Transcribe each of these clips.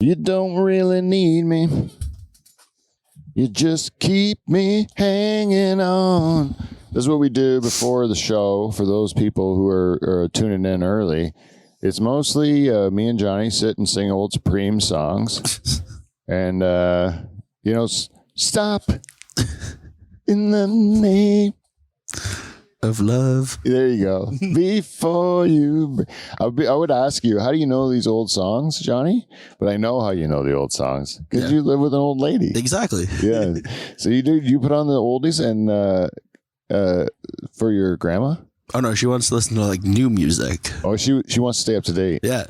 You don't really need me. You just keep me hanging on. This is what we do before the show for those people who are tuning in early. It's mostly me and Johnny sit and sing old Supreme songs. And, stop in the name of love. There you go. Before you... I would ask you, how do you know these old songs, Johnny? But I know how you know the old songs. Because you live with an old lady. Exactly. Yeah. So you put on the oldies and for your grandma? Oh no, she wants to listen to like new music. Oh, she wants to stay up to date. Yeah.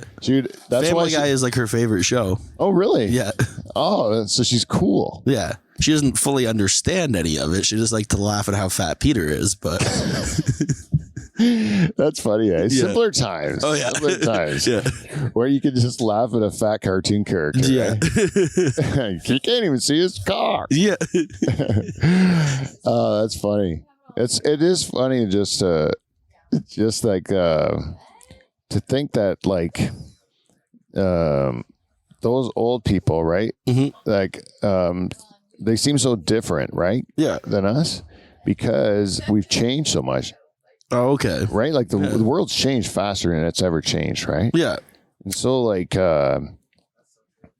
That's Family Guy is like her favorite show. Oh, really? Yeah. Oh, so she's cool. Yeah. She doesn't fully understand any of it. She just like to laugh at how fat Peter is, but that's funny, eh? Simpler times. Oh yeah. Simpler times. Yeah. Where you can just laugh at a fat cartoon character. Yeah. Right? You can't even see his cock. Yeah. Oh, that's funny. It is funny just like to think that like those old people, right? Mm-hmm. Like they seem so different, right? Yeah. Than us because we've changed so much. Oh, okay. Right? Like the world's changed faster than it's ever changed, right? Yeah. And so like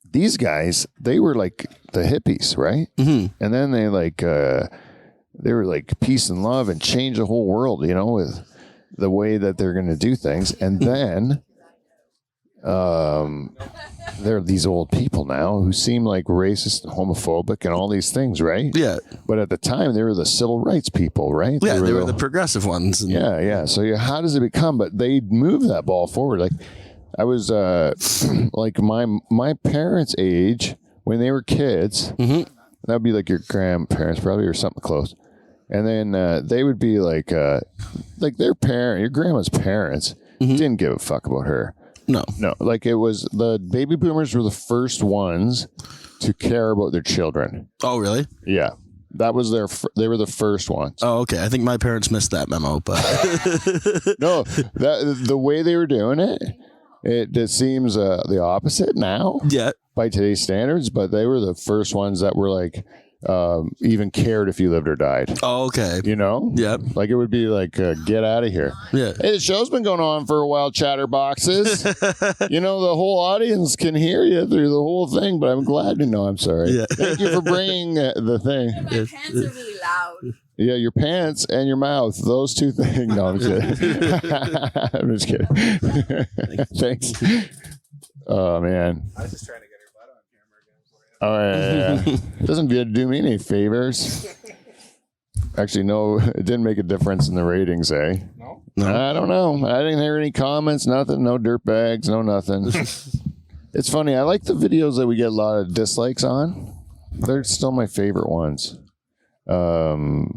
these guys, they were like the hippies, right? Mm-hmm. And then they were like peace and love and change the whole world, with the way that they're going to do things. And then there are these old people now who seem like racist and homophobic and all these things, right? Yeah. But at the time, they were the civil rights people, right? Yeah, they were the progressive ones. Yeah. So how does it become? But they move that ball forward. Like I was like my parents' age when they were kids. Mm-hmm. That'd be like your grandparents probably or something close. And then they would be like their parent, your grandma's parents didn't give a fuck about her. No. Like it was the baby boomers were the first ones to care about their children. Oh, really? Yeah. That was they were the first ones. Oh, okay. I think my parents missed that memo, but No, the way they were doing it seems the opposite now. Yeah. By today's standards, but they were the first ones that were like even cared if you lived or died. Oh, okay. Yep. Like it would be like get out of here. Yeah. Hey, the show's been going on for a while, chatterboxes. The whole audience can hear you through the whole thing, but I'm glad to know. I'm sorry. Yeah. Thank you for bringing the thing. My pants are really loud. Yeah, your pants and your mouth, those two things. No, I'm kidding. I'm just kidding. Thanks. Oh man. I was just trying to get her butt on camera again for you. Oh, yeah. Doesn't do me any favors. Actually, no, it didn't make a difference in the ratings, eh? No? I don't know. I didn't hear any comments, nothing, no dirt bags, no nothing. It's funny. I like the videos that we get a lot of dislikes on. They're still my favorite ones. They don't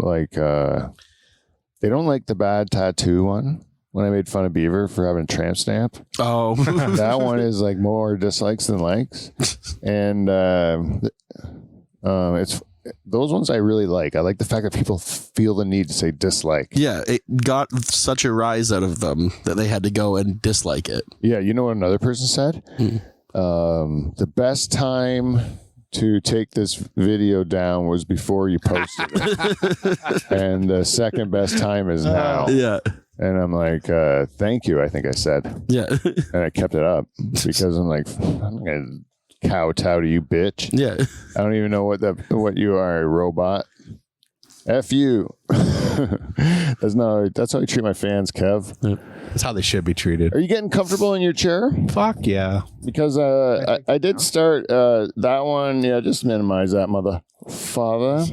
like the bad tattoo one. When I made fun of Beaver for having a tramp stamp. Oh. That one is like more dislikes than likes. And it's those ones I really like. I like the fact that people feel the need to say dislike. Yeah, it got such a rise out of them that they had to go and dislike it. Yeah, you know what another person said? The best time to take this video down was before you posted it. And the second best time is now. Yeah. And I'm like, thank you, I think I said. Yeah. And I kept it up because I'm like, I'm going to kowtow to you, bitch. Yeah. I don't even know what you are, a robot. F you. That's how I treat my fans, Kev. That's how they should be treated. Are you getting comfortable in your chair? Fuck yeah. Because I did start that one. Yeah, just minimize that, mother father.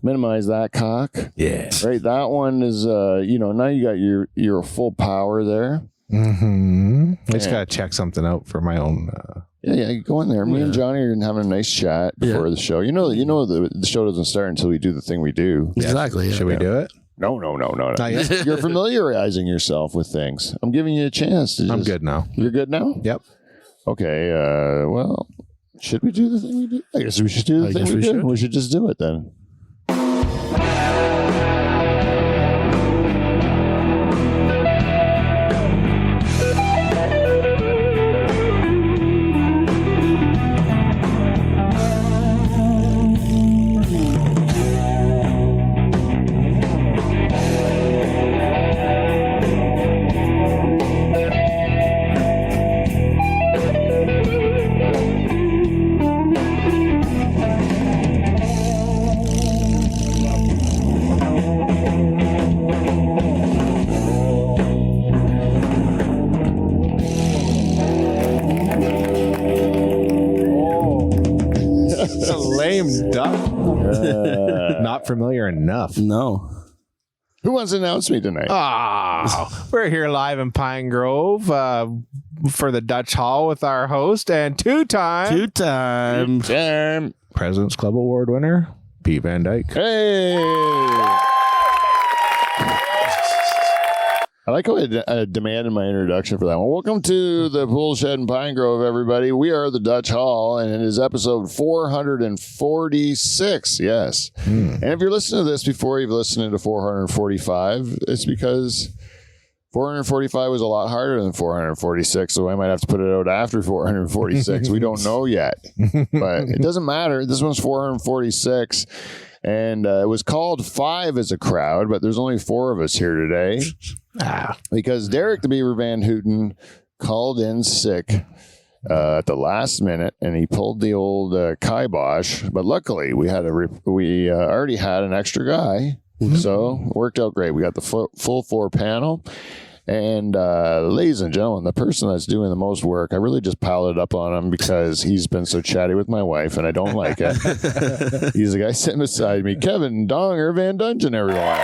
Minimize that cock. Yeah. Right. That one is now you got your full power there. Mm-hmm. I just gotta check something out for my own. Yeah, go in there. Me and Johnny are having a nice chat before the show. The show doesn't start until we do the thing we do. Exactly. Yeah. Should we do it? No. Not yet? You're familiarizing yourself with things. I'm giving you a chance to. I'm good now. You're good now. Yep. Okay. Well, should we do the thing we do? I guess we should do the thing we do. We should just do it then. name's Duff. Not familiar enough. No. Who wants to announce me tonight? Oh, we're here live in Pine Grove for the Dutch Hall with our host and two-time Damn. President's Club Award winner, Pete Van Dyke. Hey. I like how I demanded my introduction for that one. Welcome to the Pool Shed in Pine Grove, everybody. We are the Dutch Hall, and it is episode 446. Yes. And if you're listening to this before you've listened to 445, it's because 445 was a lot harder than 446, so I might have to put it out after 446. We don't know yet, but it doesn't matter. This one's 446. And it was called 5 as a crowd, but there's only 4 of us here today because Derek the Beaver Van Houten called in sick at the last minute, and he pulled the old kibosh. But luckily, we already had an extra guy, so it worked out great. We got the full 4 panel. And ladies and gentlemen, the person that's doing the most work, I really just piled it up on him because he's been so chatty with my wife, and I don't like it. He's the guy sitting beside me, Kevin Donger Van Dungeon, everyone.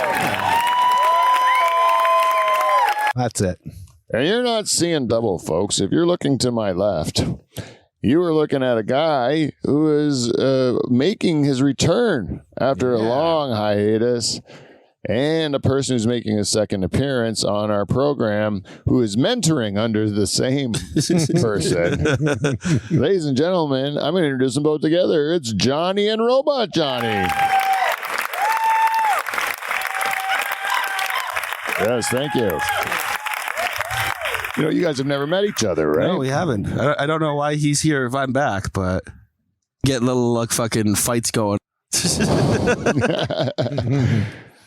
That's it. And you're not seeing double, folks. If you're looking to my left, you are looking at a guy who is making his return after a long hiatus. And a person who's making a second appearance on our program who is mentoring under the same person. Ladies and gentlemen, I'm going to introduce them both together. It's Johnny and Robot Johnny. Yes, thank you. You know, you guys have never met each other, right? No, we haven't. I don't know why he's here if I'm back, but get little like fucking fights going.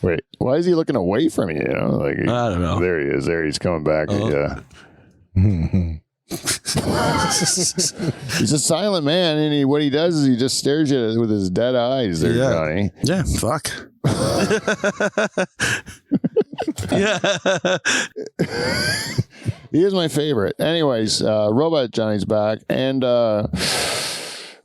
Wait, why is he looking away from you? You know, like I don't know. There he is. There he's coming back. Yeah. He's a silent man, and what he does is he just stares at you with his dead eyes. There, Johnny. Yeah, fuck. Yeah. He is my favorite. Anyways, Robot Johnny's back, and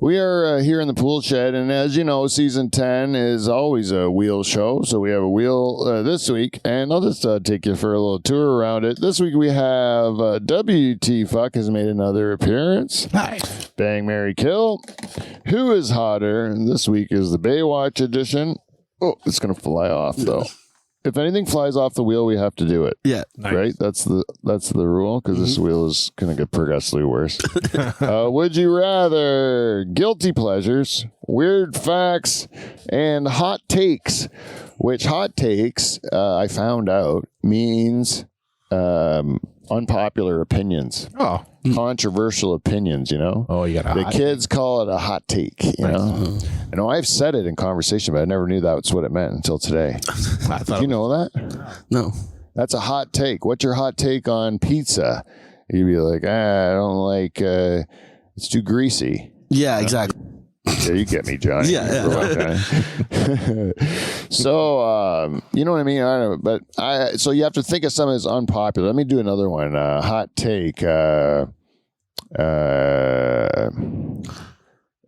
we are here in the Pool Shed, and as you know, season 10 is always a wheel show, so we have a wheel this week, and I'll just take you for a little tour around it. This week we have WT Fuck has made another appearance. Hi. Bang, Marry, Kill. Who is Hotter? And this week is the Baywatch edition. Oh, it's going to fly off, though. If anything flies off the wheel, we have to do it. Yeah. Nice. Right? That's the rule, because this wheel is going to get progressively worse. Would you rather guilty pleasures, weird facts, and hot takes? Which hot takes, I found out, means unpopular opinions. Oh. Controversial opinions, you know? Oh, you got The kids call it a hot take, you know? I know I've said it in conversation, but I never knew that's what it meant until today. Did you know that? No. That's a hot take. What's your hot take on pizza? You'd be like, I don't like, it's too greasy. Yeah, exactly. Yeah, you get me, Johnny. Yeah. So, you know what I mean? I don't know, but so you have to think of something that's unpopular. Let me do another one. Hot take. The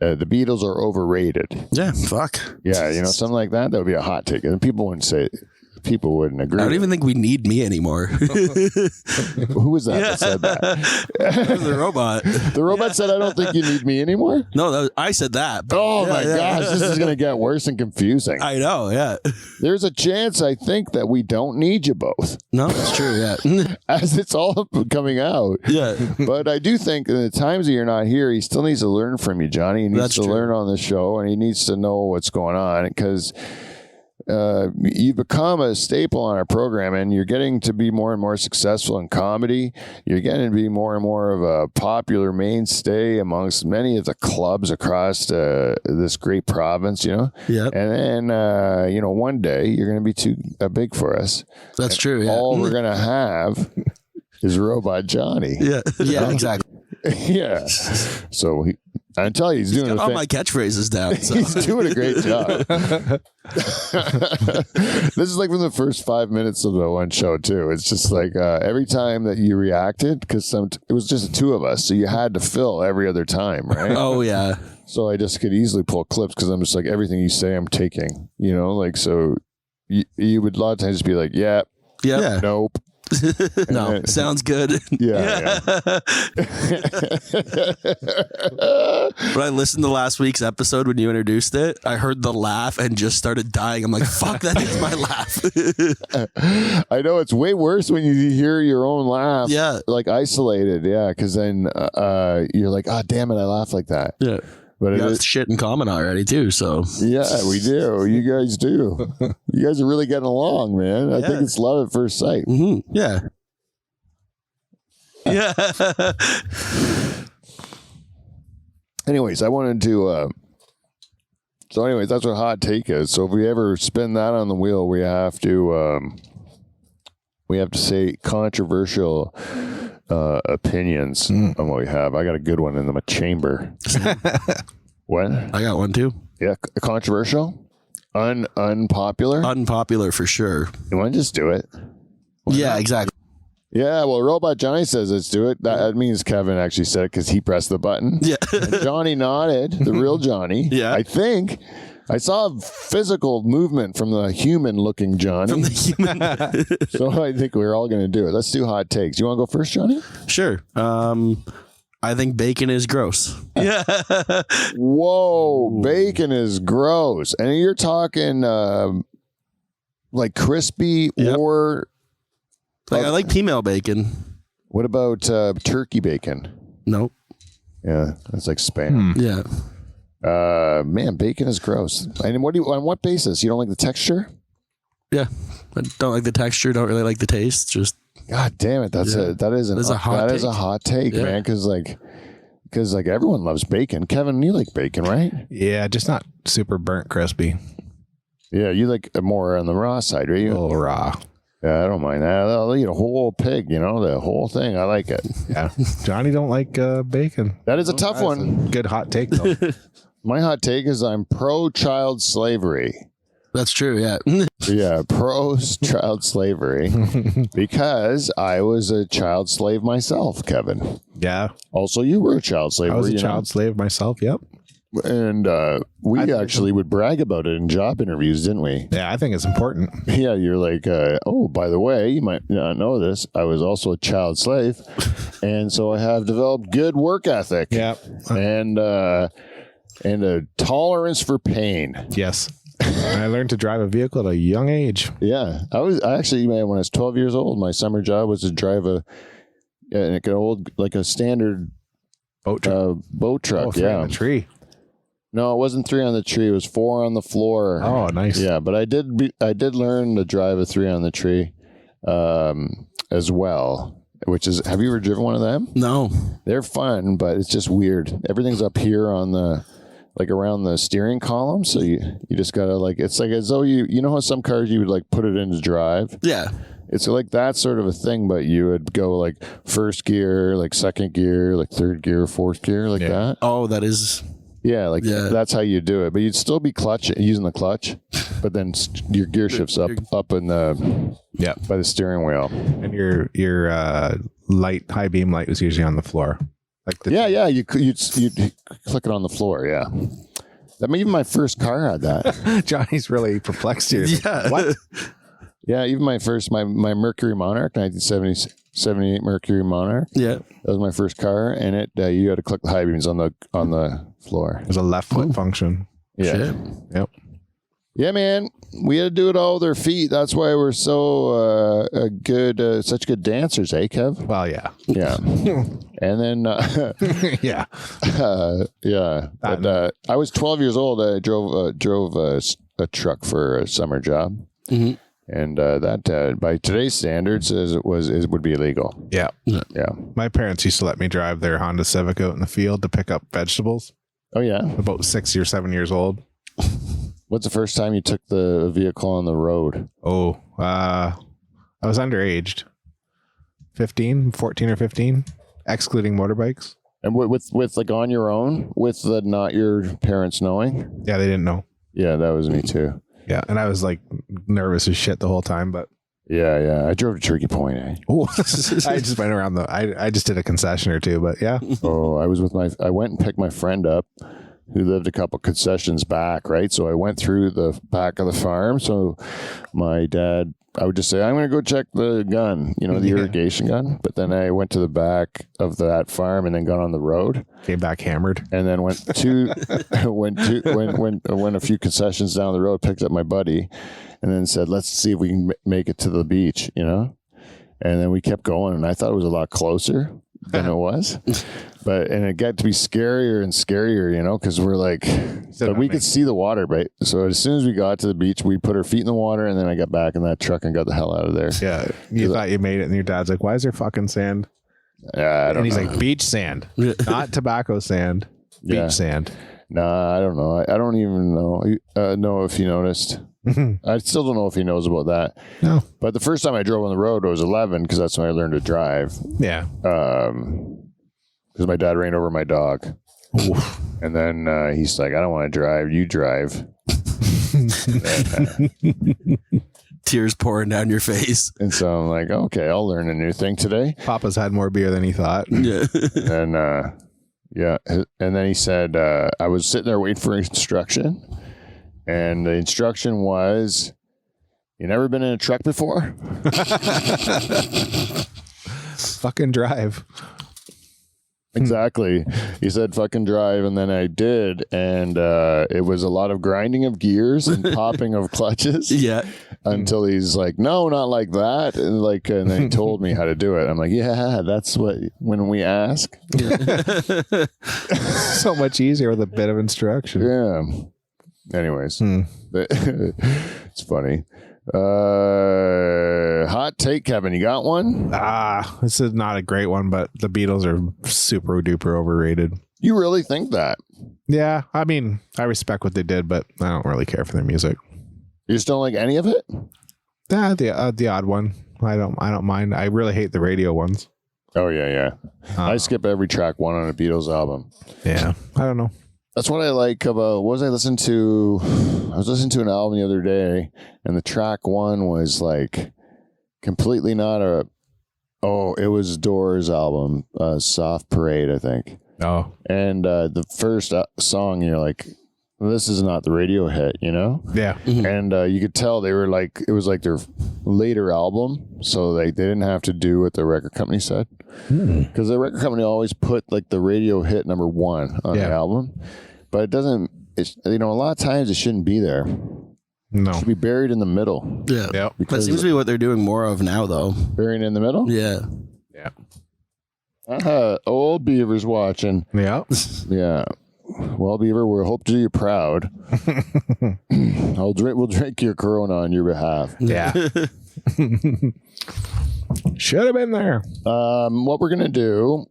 Beatles are overrated. Yeah, fuck. Yeah, you know, something like that. That would be a hot take. And people wouldn't say it. People wouldn't agree. I don't even think we need me anymore. Who was that said that? The robot. The robot said, I don't think you need me anymore? No, I said that. Oh, my gosh. This is going to get worse and confusing. I know, yeah. There's a chance, I think, that we don't need you both. No, it's true, yeah. As it's all coming out. Yeah. But I do think in the times that you're not here, he still needs to learn from you, Johnny. He needs That's to true. learn on the show, and he needs to know what's going on, because you've become a staple on our program, and you're getting to be more and more successful in comedy. You're getting to be more and more of a popular mainstay amongst many of the clubs across this great province, you know? Yeah. And then, you know, one day you're going to be too big for us. That's true, yeah. All we're going to have is Robot Johnny. Yeah, exactly. Yeah. So I tell you, he's doing Got all my catchphrases down. So. He's doing a great job. This is like from the first 5 minutes of the one show too. It's just like every time that you reacted, because it was just the two of us, so you had to fill every other time, right? Oh yeah. So I just could easily pull clips because I'm just like everything you say, I'm taking. You know, like so you would a lot of times just be like, yeah, nope. No, then, sounds good. Yeah. When I listened to last week's episode when you introduced it, I heard the laugh and just started dying. I'm like, fuck, that is my laugh. I know it's way worse when you hear your own laugh. Yeah. Like isolated. Yeah. Because then you're like, oh, damn it, I laugh like that. Yeah. But We it got is, shit in common already too, so yeah, we do. You guys do. You guys are really getting along, man. I think it's love at first sight. mm-hmm. Yeah. Yeah. Anyways, I wanted to. So, anyways, that's what hot take is. So, if we ever spin that on the wheel, we have to say controversial opinions on what we have. I got a good one in my chamber. What? I got one too. Yeah, controversial, unpopular. Unpopular for sure. You want to just do it? Yeah, exactly. Yeah, well, Robot Johnny says let's do it. That means Kevin actually said it because he pressed the button. Yeah. And Johnny nodded, the real Johnny. Yeah. I think I saw a physical movement from the human-looking Johnny. From the human. So I think we're all going to do it. Let's do hot takes. You want to go first, Johnny? Sure. I think bacon is gross. Yeah. Whoa, bacon is gross. And you're talking like crispy or... Like, I like female bacon. What about turkey bacon? Nope. Yeah, that's like spam. Yeah. Man, bacon is gross. And what on what basis? You don't like the texture? Yeah. I don't like the texture. Don't really like the taste. Just God damn it! That is a hot take, Yeah. man. Because everyone loves bacon. Kevin, you like bacon, right? Yeah, just not super burnt crispy. Yeah, you like more on the raw side, right? A You? little raw. Yeah, I don't mind that. I'll eat a whole pig. You know, the whole thing. I like it. Yeah. Johnny don't like bacon. That is a tough That's one. a good hot take though. My hot take is I'm pro child slavery. that's true. Yeah. Yeah, pro child slavery because I was a child slave myself, Kevin. Yeah. Also, you were a child slave. I was were a you child slave myself. Yep. not? And we actually would brag about it in job interviews, didn't we? Yeah, I think it's important. Yeah, you're like, oh, by the way, you might not know this. I was also a child slave, and so I have developed good work ethic. Yeah. and a tolerance for pain. Yes. I learned to drive a vehicle at a young age. Yeah, I actually, man, when I was 12 years old, my summer job was to drive a standard Boat truck. boat truck. Oh, three yeah, on the tree. no, it wasn't 3 on the tree. It was 4 on the floor. Oh, nice. Yeah, but I did learn to drive a 3 on the tree, as well. Which is, have you ever driven one of them? No. They're fun, but it's just weird. Everything's up here on the, like around the steering column. So you just gotta it's like as though you know how some cars you would like put it into drive. Yeah. It's like that sort of a thing, but you would go like first gear, like second gear, like third gear, fourth gear, like that. Oh, that is. Yeah, Yeah. that's how you do it. But you'd still be using the clutch, but then your gear shifts up in the by the steering wheel. And your light, high beam light was usually on the floor. Like You'd click it on the floor. Yeah, even my first car had that. Johnny's really perplexed here. Yeah. What? Yeah, even my Mercury Monarch, 1978 Mercury Monarch. Yeah. That was my first car, and it you had to click the high beams on the floor. It was a left foot function. Yeah, Shit. Yep. yeah, man. We had to do it all with our feet. That's why we're so such good dancers, eh, Kev? Well, yeah. Yeah. And then, Yeah. yeah. But I was 12 years old. I drove a truck for a summer job, Mhm. and that by today's standards would be illegal. Yeah. Yeah. My parents used to let me drive their Honda Civic out in the field to pick up vegetables. Oh yeah. About 6 or 7 years old. What's the first time you took the vehicle on the road? Oh, I was underaged. 14 or 15, excluding motorbikes. And with like on your own, with the not your parents knowing. Yeah, they didn't know. Yeah, that was me too. Yeah, and I was like nervous as shit the whole time, but Yeah. I drove to Turkey Point. Eh? oh, I just went around I just did a concession or two, but yeah. Oh, I went and picked my friend up who lived a couple concessions back, right? So I went through the back of the farm. So my dad, I would just say, I'm going to go check the gun, the irrigation gun. But then I went to the back of that farm and then got on the road. Came back hammered. And then went a few concessions down the road, picked up my buddy, and then said, let's see if we can make it to the beach, And then we kept going, and I thought it was a lot closer than it was. And it got to be scarier and scarier, because we're like, but we could see the water, right? So as soon as we got to the beach, we put our feet in the water, and then I got back in that truck and got the hell out of there. Yeah. You thought you made it, and your dad's like, why is there fucking sand? Yeah, I don't And he's know. like, beach sand, not tobacco sand, beach Yeah. sand. Nah, I don't know. I don't even know if he noticed. I still don't know if he knows about that. No. But the first time I drove on the road, I was 11 because that's when I learned to drive. Yeah. Because my dad ran over my dog. And then he's like, I don't want to drive. You drive. Tears pouring down your face. And so I'm like, okay, I'll learn a new thing today. Papa's had more beer than he thought. Yeah. And and then he said, I was sitting there waiting for instruction. And the instruction was, you never been in a truck before? Fucking drive. Exactly. He said, fucking drive. And then I did. And it was a lot of grinding of gears and popping of clutches. Yeah. Until he's like, no, not like that. And then he told me how to do it. I'm like, yeah, that's when we ask. So much easier with a bit of instruction. Yeah. Anyways, it's funny. Hot take, Kevin. You got one? This is not a great one, but the Beatles are super duper overrated. You really think that? Yeah, I mean, I respect what they did, but I don't really care for their music. You just don't like any of it? Yeah, the odd one. I don't mind. I really hate the radio ones. Oh yeah. I skip every track one on a Beatles album. Yeah, I don't know. That's what I like about. What was I listening to? I was listening to an album the other day, and the track one was like completely not a. Oh, it was Doors album, Soft Parade, I think. Oh, And the first song, you're like, this is not the radio hit, yeah. And you could tell they were like, it was like their later album, so they didn't have to do what the record company said, because the record company always put like the radio hit number one on the album, but it doesn't. It's a lot of times it shouldn't be there. No. It should be buried in the middle. Yeah. Yep. That seems to be what they're doing more of now, though. Buried in the middle. Yeah. Yeah. Old Beaver's watching. Yeah. Yeah. Well, Beaver, we hope to do you proud. We'll drink your Corona on your behalf. Yeah. Should have been there. What we're gonna do?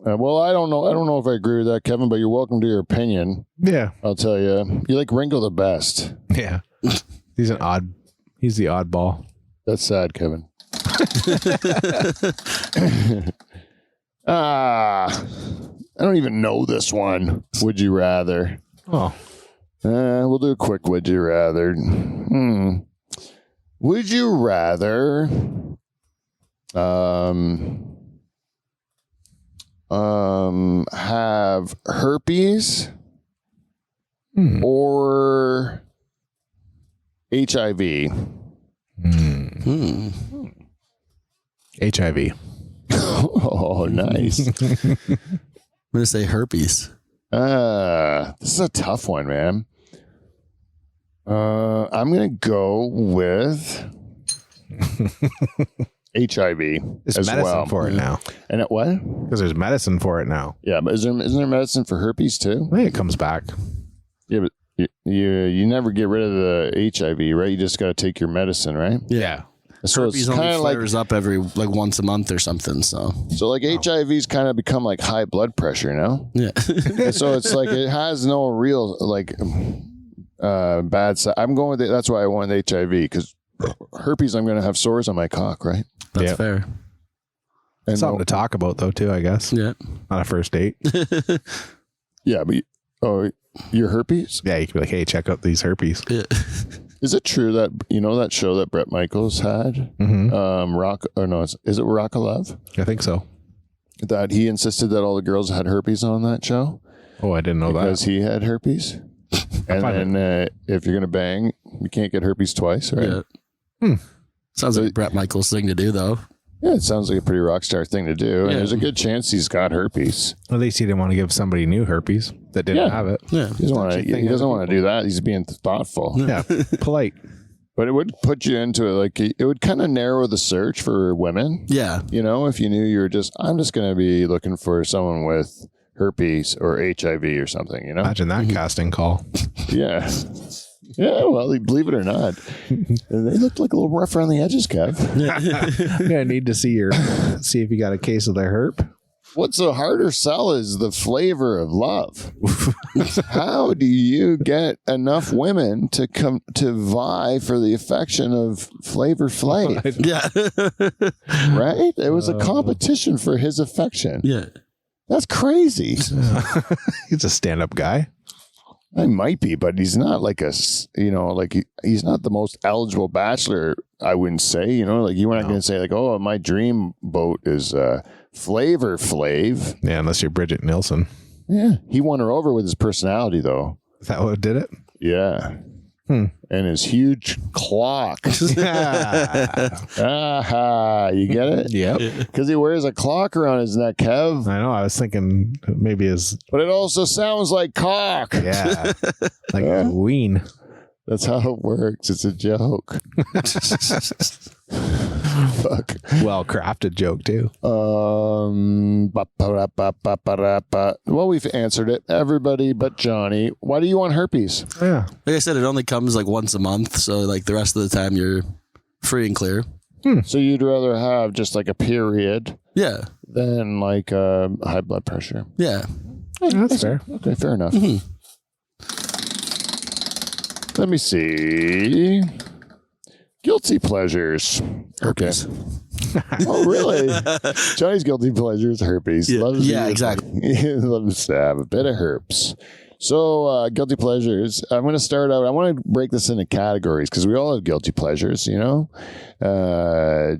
Well, I don't know. I don't know if I agree with that, Kevin. But you're welcome to your opinion. Yeah. I'll tell you. You like Ringo the best. Yeah. He's the oddball. That's sad, Kevin. I don't even know this one. Would you rather? Oh. We'll do a quick would you rather. Would you rather have herpes or HIV? HIV. Oh, nice. I'm gonna say herpes. This is a tough one, man. I'm gonna go with HIV There's as medicine well. for it now. And what? Because there's medicine for it now. Yeah, but isn't there medicine for herpes too? I think it comes back. Yeah, but you never get rid of the HIV, right? You just got to take your medicine, right? Yeah. So Herpes it's only kind of like flares up every once a month or something. So HIV's kind of become like high blood pressure, yeah. So it's like it has no real bad side. I'm going with it. That's why I wanted HIV, because herpes, I'm going to have sores on my cock, right? That's Yep. fair. And Something to talk about though, too. I guess Yeah. on a first date. yeah, but your herpes? Yeah, you could be like, "Hey, check out these herpes." Yeah. Is it true that that show that Bret Michaels had? Mm-hmm. Is it Rock of Love? I think so. That he insisted that all the girls had herpes on that show Oh, I didn't know because that. he had herpes. And find then if you're gonna bang, you can't get herpes twice, right? Yeah. Sounds like a Bret Michaels thing to do, though. Yeah, it sounds like a pretty rock star thing to do. And Yeah. there's a good chance he's got herpes. At least he didn't want to give somebody new herpes that didn't Yeah. have it. Yeah. He doesn't want to. thing He doesn't other want to do that. He's being thoughtful. Yeah, polite. But it would put you into it. Like it would kind of narrow the search for women. Yeah. You know, if you knew you were I'm just going to be looking for someone with herpes or HIV or something. You know. Imagine that casting call. Yeah. Yeah. Well, believe it or not, they looked like a little rough around the edges, Kev. I'm gonna need to see if you got a case of the herp. What's a harder sell is the flavor of love. How do you get enough women to come to vie for the affection of Flavor Flav? Yeah. Right? It was a competition for his affection. Yeah. That's crazy. He's a stand-up guy. I might be, but he's not like he's not the most eligible bachelor. I wouldn't say, you know, like you were not going to say like, oh, my dream boat is Flavor Flav. Yeah, unless you're Bridget Nielsen. Yeah, he won her over with his personality, though. Is that what did it? Yeah. And his huge clock. Aha, you get it? Yep. Because he wears a clock around his neck, Kev. I know. I was thinking maybe his But it also sounds like cock. like a ween. That's how it works. It's a joke. Fuck. Well crafted joke too. Well, we've answered it. Everybody but Johnny. Why do you want herpes? Yeah. Like I said, it only comes like once a month. So, like, the rest of the time, you're free and clear. So you'd rather have just like a period Yeah. than like high blood pressure. Yeah. That's fair. Okay, fair enough. Let me see. Guilty pleasures. Herpes. Oh, really? Johnny's guilty pleasures, herpes. Yeah. Loves Yeah, to- exactly. He loves to have a bit of herpes. So, guilty pleasures. I'm going to start out. I want to break this into categories because we all have guilty pleasures, you know?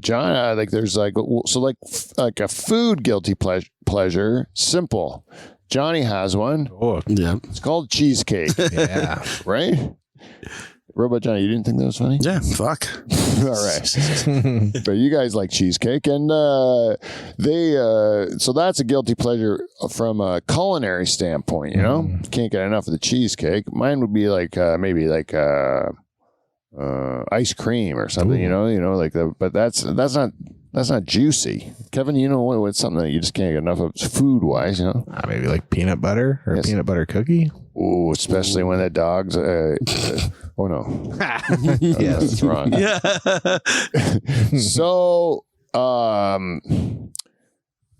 John, like there's like a food guilty pleasure. Simple. Johnny has one. Oh, Yeah. It's called cheesecake, yeah. right? Robot Johnny, you didn't think that was funny? Yeah. Fuck. All right. But you guys like cheesecake, and so that's a guilty pleasure from a culinary standpoint. You know, can't get enough of the cheesecake. Mine would be like maybe like ice cream or something. Ooh. You know, like but that's not juicy. Kevin, you know what's something that you just can't get enough of food wise. You know, Maybe like peanut butter or Yes. peanut butter cookie. ooh, especially when the dogs. Oh no, Yes. that's wrong. Yeah. So,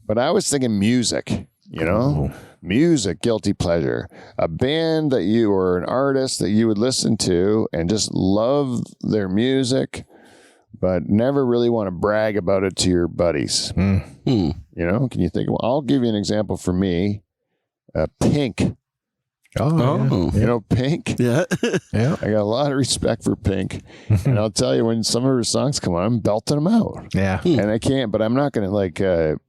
but I was thinking music, you know, music, guilty pleasure, a band that you or an artist that you would listen to and just love their music, but never really want to brag about it to your buddies. You know, can you think? Well, I'll give you an example for me. Pink. Oh, You know, Pink. Yeah. yeah. I got a lot of respect for Pink, and I'll tell you when some of her songs come on, I'm belting them out. Yeah. And I can't, but I'm not going to like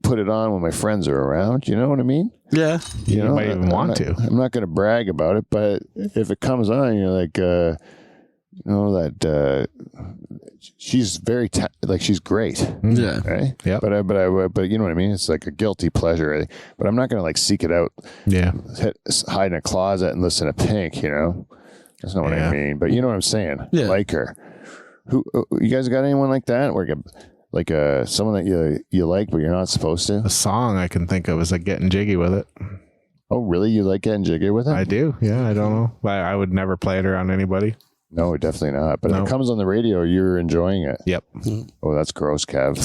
put it on when my friends are around. You know what I mean? Yeah. You might even want to. I'm not going to brag about it, but if it comes on, you're like, you know, that she's very like she's great, Yeah. right? Yeah. But you know what I mean? It's like a guilty pleasure, but I'm not going to like seek it out, Yeah. hide in a closet and listen to Pink. You know, that's not what Yeah. I mean. But you know what I'm saying? Yeah. Like her. Who you guys got anyone like that? Like someone that you like but you're not supposed to? A song I can think of is like Getting Jiggy with It. Oh, really? You like getting jiggy with it? I do. Yeah. I don't know. I would never play it around anybody. No, definitely not. But if No. it comes on the radio, you're enjoying it. Yep. Oh, that's gross, Kev.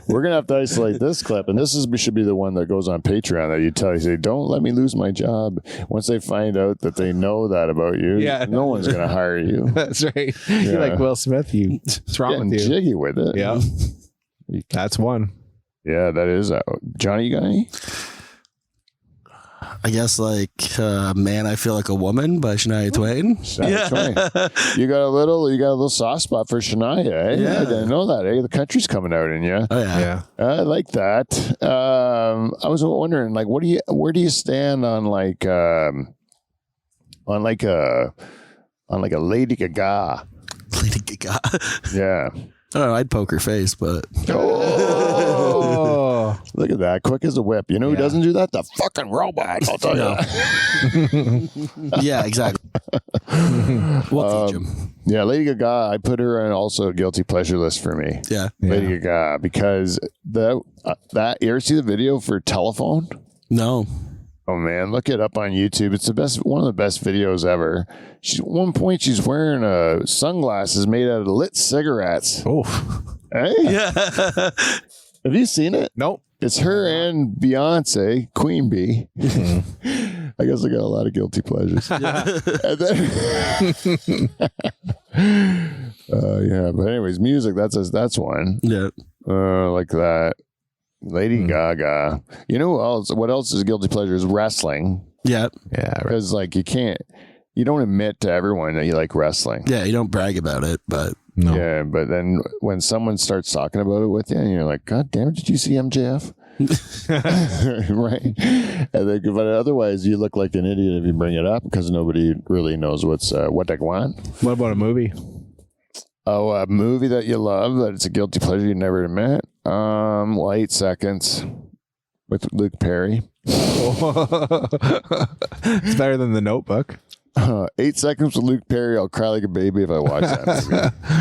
We're gonna have to isolate this clip, and should be the one that goes on Patreon that you say, "Don't let me lose my job." Once they find out that they know that about you, Yeah. no one's gonna hire you. That's right. You're like Will Smith. What's wrong Getting with you? jiggy with it. Yeah. That's one. Yeah, that is. Johnny, you got any? I guess like Man, I Feel Like a Woman by Shania Twain. Shania Twain. You got a little soft spot for Shania, eh? Yeah. I didn't know that, eh? The country's coming out in you. Oh yeah. Yeah. I like that. I was wondering, like, where do you stand on like a Lady Gaga? Lady Gaga. Yeah. I don't know. I'd poke her face, but Oh. Look at that, quick as a whip. You know who doesn't do that? The fucking robot. I'll tell you. yeah, exactly. We'll teach him. Yeah, Lady Gaga. I put her on also a guilty pleasure list for me. Yeah. Lady Gaga, because that you ever see the video for Telephone? No. Oh man, look it up on YouTube. It's one of the best videos ever. At one point she's wearing sunglasses made out of lit cigarettes. Oh. Hey, Yeah. have you seen it? Nope. It's her and Beyonce, Queen Bee. I guess I got a lot of guilty pleasures. And then, yeah, but anyways, music. That's one. Yeah. Like that. Lady Gaga. You know what else is guilty pleasure is wrestling. Yeah. Yeah. Right. Because like you don't admit to everyone that you like wrestling. Yeah. You don't brag about it, but No. Yeah, but then when someone starts talking about it with you, and you're like, God damn it, did you see MJF? Right. And then, but otherwise, you look like an idiot if you bring it up because nobody really knows what they want. What about a movie? Oh, a movie that you love that it's a guilty pleasure you never admit. 8 Seconds with Luke Perry. It's better than The Notebook. 8 Seconds with Luke Perry. I'll cry like a baby if I watch that movie.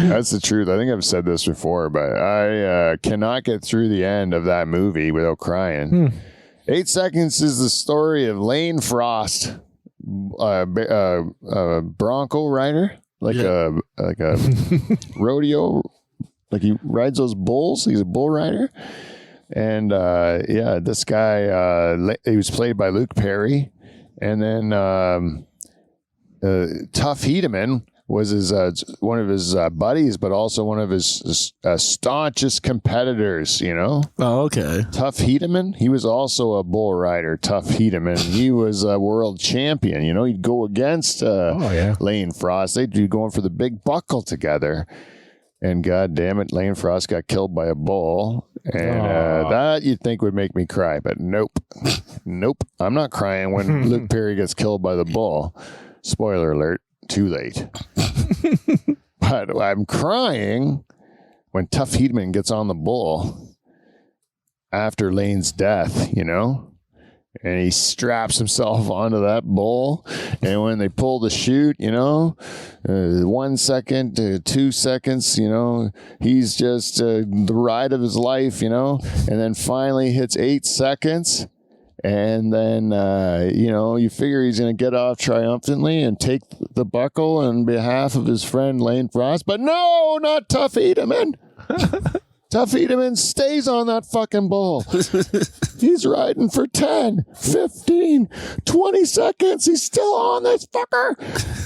That's the truth. I think I've said this before, but I cannot get through the end of that movie without crying. 8 Seconds is the story of Lane Frost, Bronco rider, like a rodeo, like he rides those bulls. He's a bull rider. And this guy, he was played by Luke Perry. And then Tuff Hedeman was his one of his buddies, but also one of his staunchest competitors, you know? oh, okay. Tuff Hedeman, he was also a bull rider, Tuff Hedeman. He was a world champion, you know? He'd go against Lane Frost. They'd be going for the big buckle together. And God damn it, Lane Frost got killed by a bull. And that you'd think would make me cry, but nope. Nope. I'm not crying when Luke Perry gets killed by the bull. Spoiler alert, too late. But I'm crying when Tuff Hedeman gets on the bull after Lane's death, you know? And he straps himself onto that bull. And when they pull the chute, you know, 1 second to 2 seconds, you know, he's just the ride of his life, you know, and then finally hits 8 seconds. And then, you know, you figure he's going to get off triumphantly and take the buckle on behalf of his friend Lane Frost. But no, not Tuff Hedeman. Tuff Hedeman stays on that fucking bull. He's riding for 10, 15, 20 seconds. He's still on this fucker.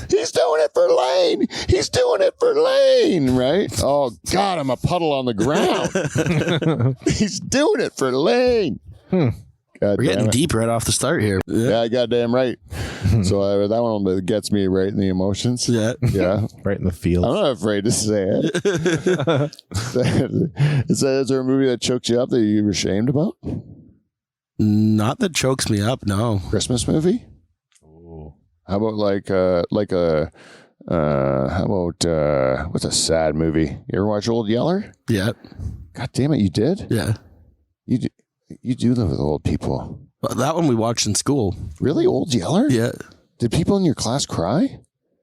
He's doing it for Lane. He's doing it for Lane, right? Oh, God, I'm a puddle on the ground. He's doing it for Lane. God We're getting damn it. deep right off the start here. Yeah, goddamn right. So that one gets me right in the emotions. Yeah. Yeah. Right in the field. I'm not afraid to say it. Is there a movie that chokes you up that you were ashamed about? Not that chokes me up, no. Christmas movie? How about what's a sad movie? You ever watch Old Yeller? Yeah. God damn it, you did? Yeah. You do live with old people. That one we watched in school. Really? Old Yeller? Yeah. Did people in your class cry?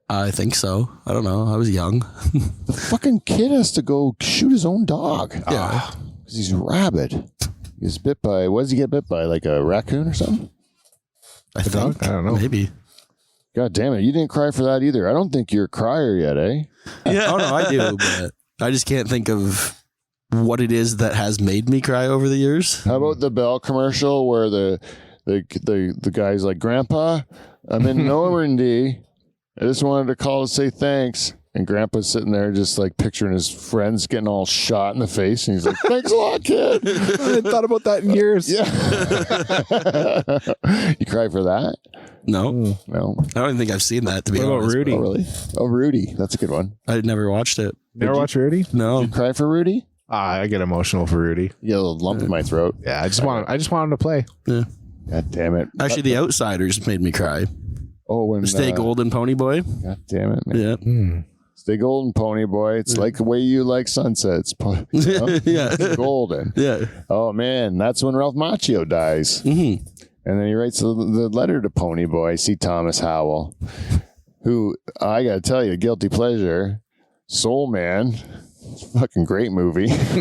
I think so. I don't know. I was young. The fucking kid has to go shoot his own dog. Yeah. Because he's rabid. He's bit by, what does he get bit by? Like a raccoon or something? I think. I don't know. Maybe. God damn it. You didn't cry for that either. I don't think you're a crier yet, eh? Yeah. Oh, no, I do. But I just can't think of what it is that has made me cry over the years. How about the Bell commercial where the guy's like, Grandpa, I'm in Normandy. I just wanted to call to say thanks. And Grandpa's sitting there just like picturing his friends getting all shot in the face. And he's like, thanks a lot, kid. I hadn't thought about that in years. Yeah. You cry for that? No, No. I don't even think I've seen that. To be What about honest, Rudy? Oh, really? Oh, Rudy. That's a good one. I never watched it. Never watched Rudy? No, You cry for Rudy? I get emotional for Rudy. You get a little lump in my throat. Yeah, I just want him to play. yeah. God damn it. Actually, The Outsiders made me cry. Oh, when Stay Golden Pony Boy. God damn it, man. Yeah, Stay golden, pony boy. It's like the way you like sunsets. You know? yeah, Golden. yeah. Oh, man. That's when Ralph Macchio dies. Mm-hmm. And then he writes the letter to Pony Boy, C. Thomas Howell, who, I got to tell you, guilty pleasure, Soul Man. Fucking great movie. Have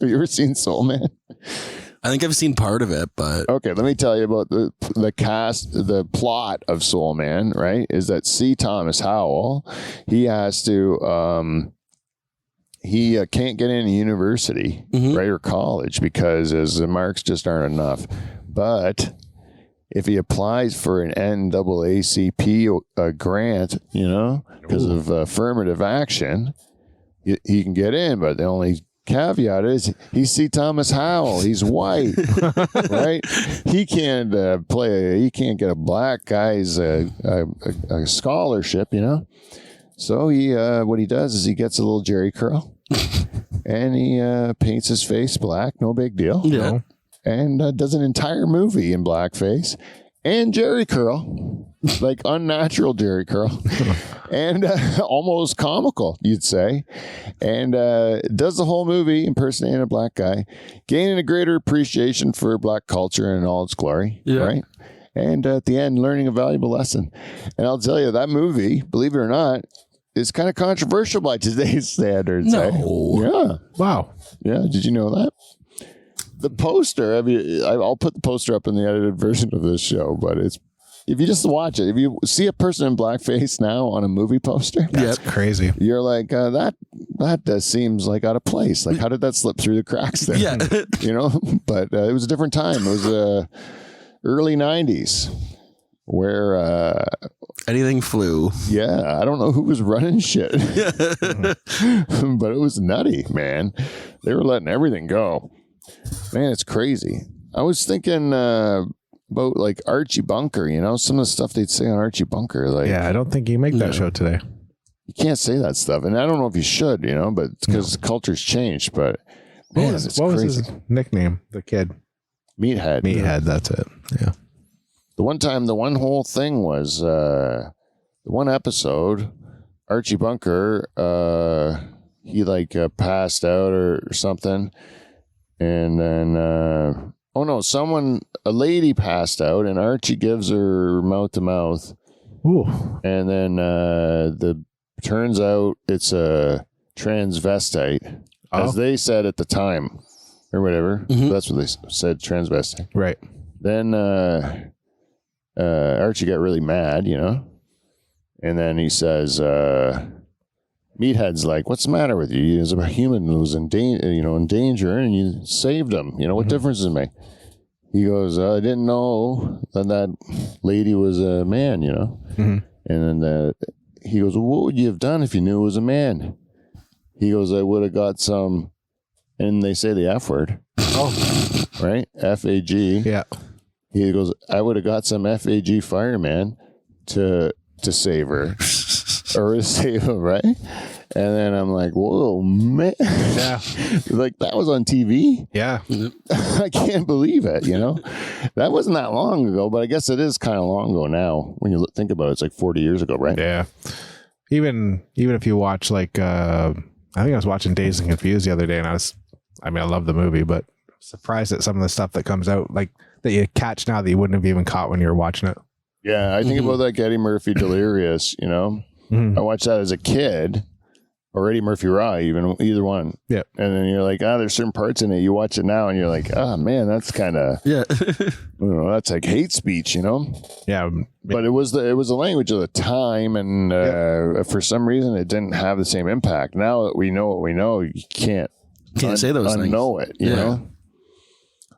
you ever seen Soul Man? I think I've seen part of it, but Okay, let me tell you about the cast, the plot of Soul Man, right? Is that C. Thomas Howell, he has to, he can't get into university, right, or college because his marks just aren't enough. But if he applies for an NAACP grant, you know, because of affirmative action, he can get in, but the only caveat is he's C. Thomas Howell. He's white, right? He can't he can't get a black guy's a scholarship, you know. So he what he does is he gets a little Jerry curl, and he paints his face black. No big deal. yeah. And does an entire movie in blackface and Jerry curl, like unnatural Jerry curl, and almost comical, you'd say, and does the whole movie impersonating a black guy, gaining a greater appreciation for black culture in all its glory, right? And at the end, learning a valuable lesson. And I'll tell you, that movie, believe it or not, is kind of controversial by today's standards. No. Yeah. Wow. Yeah. Did you know that? The poster, I'll put the poster up in the edited version of this show, but it's, if you just watch it, if you see a person in blackface now on a movie poster, That's crazy. you're like, that seems like out of place. Like, how did that slip through the cracks there? Yeah. You know, but it was a different time. It was early 90s where, Anything flew. yeah, I don't know who was running shit, but it was nutty, man. They were letting everything go. Man, it's crazy. I was thinking about like Archie Bunker, you know, some of the stuff they'd say on Archie Bunker. Like, Yeah, I don't think you make that show today. you can't say that stuff. And I don't know if you should, you know, but because culture's changed. But man, it's What was crazy. his nickname? The kid. Meathead. Meathead, that's it. Yeah. The one time, the one whole thing was the one episode, Archie Bunker, he like passed out or something. And then, a lady passed out, and Archie gives her mouth to mouth. Ooh. And then turns out it's a transvestite, as they said at the time, or whatever. That's what they said, transvestite. Right. Then Archie got really mad, you know, and then he says, Meathead's like, "What's the matter with you? There's a human who was in danger, and you saved him. You know, what difference does it make?" He goes, "I didn't know that lady was a man, you know." And then he goes, "Well, what would you have done if you knew it was a man?" He goes, "I would have got some," and they say the F word. Oh, right, FAG. Yeah. He goes, "I would have got some FAG fireman to save her." Or to save him, right? And then I'm like, whoa, man. Yeah. Like, that was on TV? Yeah. I can't believe it, you know? That wasn't that long ago, but I guess it is kind of long ago now. When you think about it, it's like 40 years ago, right? Yeah. Even if you watch like I think I was watching Dazed and Confused the other day, and I love the movie, but surprised at some of the stuff that comes out, like that you catch now that you wouldn't have even caught when you were watching it. Yeah, I think about like Eddie Murphy Delirious, you know? I watched that as a kid, or Eddie Murphy Raw, either one. Yeah. And then you're like, there's certain parts in it. You watch it now and you're like, man, that's kind of, Yeah. that's like hate speech, you know? Yeah. But it was the language of the time, and for some reason it didn't have the same impact. Now that we know what we know, you can't Say those things. unknow it, you know?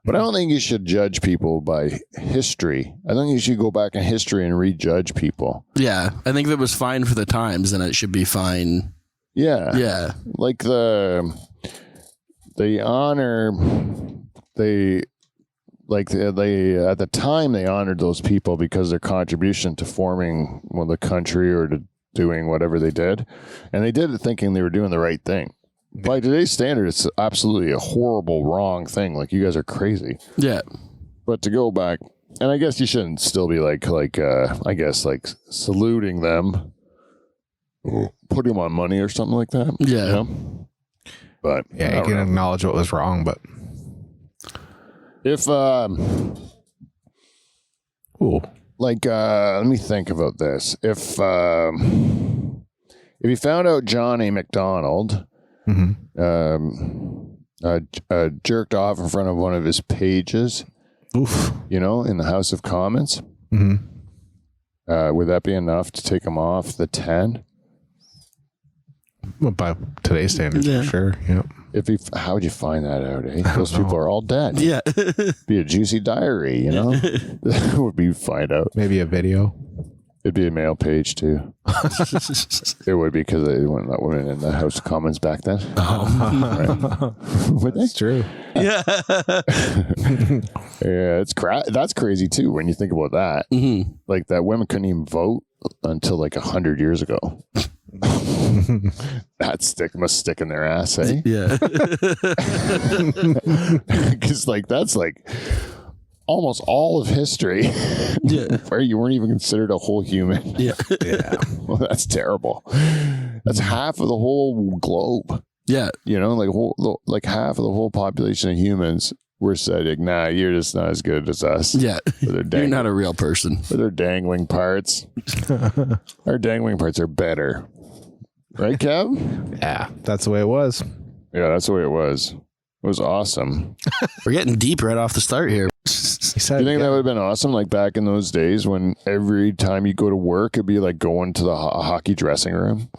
But I don't think you should judge people by history. I think you should go back in history and rejudge people. Yeah, I think if it was fine for the times, then it should be fine. Yeah. Yeah. Like the honor, they at the time they honored those people because their contribution to forming the country or to doing whatever they did. And they did it thinking they were doing the right thing. By today's standard, it's absolutely a horrible, wrong thing. Like, you guys are crazy. Yeah. But to go back, and I guess you shouldn't still be like saluting them, put them on money or something like that. Yeah. You know? But Yeah, you can acknowledge what was wrong, but if let me think about this. If you found out John A. MacDonald jerked off in front of one of his pages, you know, in the House of Commons, would that be enough to take him off the 10? well, by today's standards, Yeah. for sure. Yep. How would you find that out? Those people are all dead. Yeah. Be a juicy diary, you know. That would be find out. Maybe a video. It'd be a male page too. It would be because they wouldn't let women in the House of Commons back then. Oh. Would they? That's true. Yeah. Yeah, that's crazy too when you think about that. Mm-hmm. Like, that women couldn't even vote until like 100 years ago. That must stick in their ass, eh? Yeah. Because like that's like almost all of history. Yeah. Where you weren't even considered a whole human. Yeah. Yeah. Well, that's terrible. That's half of the whole globe. Yeah. You know, like half of the whole population of humans were said, like, nah, you're just not as good as us. Yeah. You're not a real person. With their dangling parts. Our dangling parts are better. Right, Kev? Yeah, that's the way it was. Yeah, that's the way it was. It was awesome. We're getting deep right off the start here. He Do said, you think that would have been awesome? Like back in those days when every time you go to work, it'd be like going to the hockey dressing room.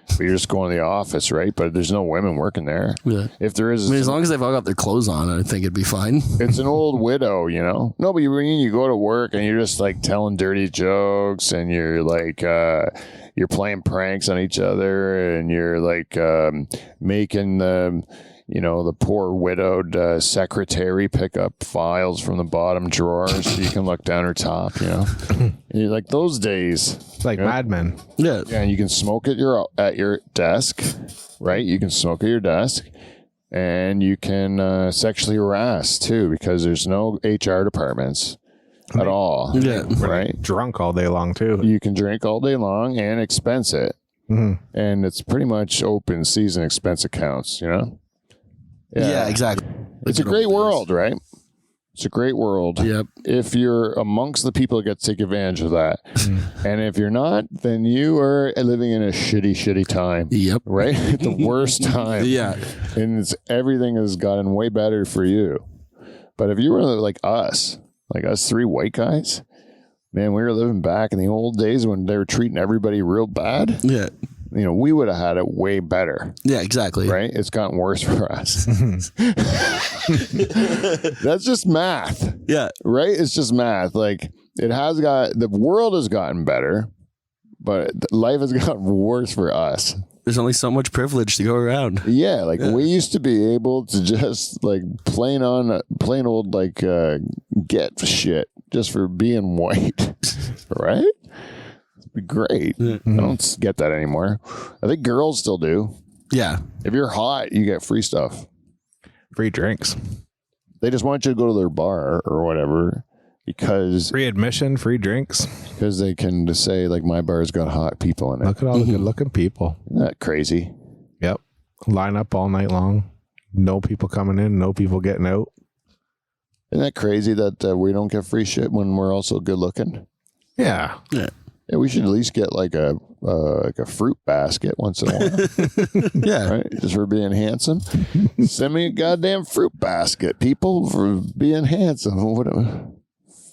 But you're just going to the office, right? But there's no women working there. Yeah. If there is, I mean, as long as they've all got their clothes on, I think it'd be fine. it's an old widow, you know? No, but you go to work and you're just like telling dirty jokes and you're like, you're playing pranks on each other and you're like making the, you know, the poor widowed secretary pick up files from the bottom drawer so you can look down her top, you know? And you're like, those days. it's like Mad Men. Yeah. Yeah, and you can smoke at your desk, right? You can smoke at your desk, and you can sexually harass too because there's no HR departments at all. Yeah. Right. Drunk all day long, too. You can drink all day long and expense it, and it's pretty much open season expense accounts. You know. Yeah, exactly. It's a great world, right? It's a great world. Yep. If you're amongst the people that get to take advantage of that, and if you're not, then you are living in a shitty time. Yep. Right? The worst time. Yeah. And everything has gotten way better for you. But if you were like us three white guys, man, we were living back in the old days when they were treating everybody real bad. Yeah. You know, we would have had it way better. Yeah, exactly. Right? It's gotten worse for us. That's just math. Yeah. Right? It's just math. Like, the world has gotten better, but life has gotten worse for us. There's only so much privilege to go around. Yeah, like we used to be able to just like plain old like get shit just for being white, right? It'd be great. I don't get that anymore. I think girls still do. Yeah. If you're hot, you get free stuff. Free drinks. They just want you to go to their bar or whatever because Free admission, free drinks. they can just say like my bar's got hot people in it. Look at all the good looking people. Isn't that crazy? Yep. Line up all night long. No people coming in, no people getting out. Isn't that crazy that we don't get free shit when we're also good looking? Yeah. Yeah. Yeah, we should at least get like a fruit basket once in a while. Yeah. Right? Just for being handsome. Send me a goddamn fruit basket, people, for being handsome.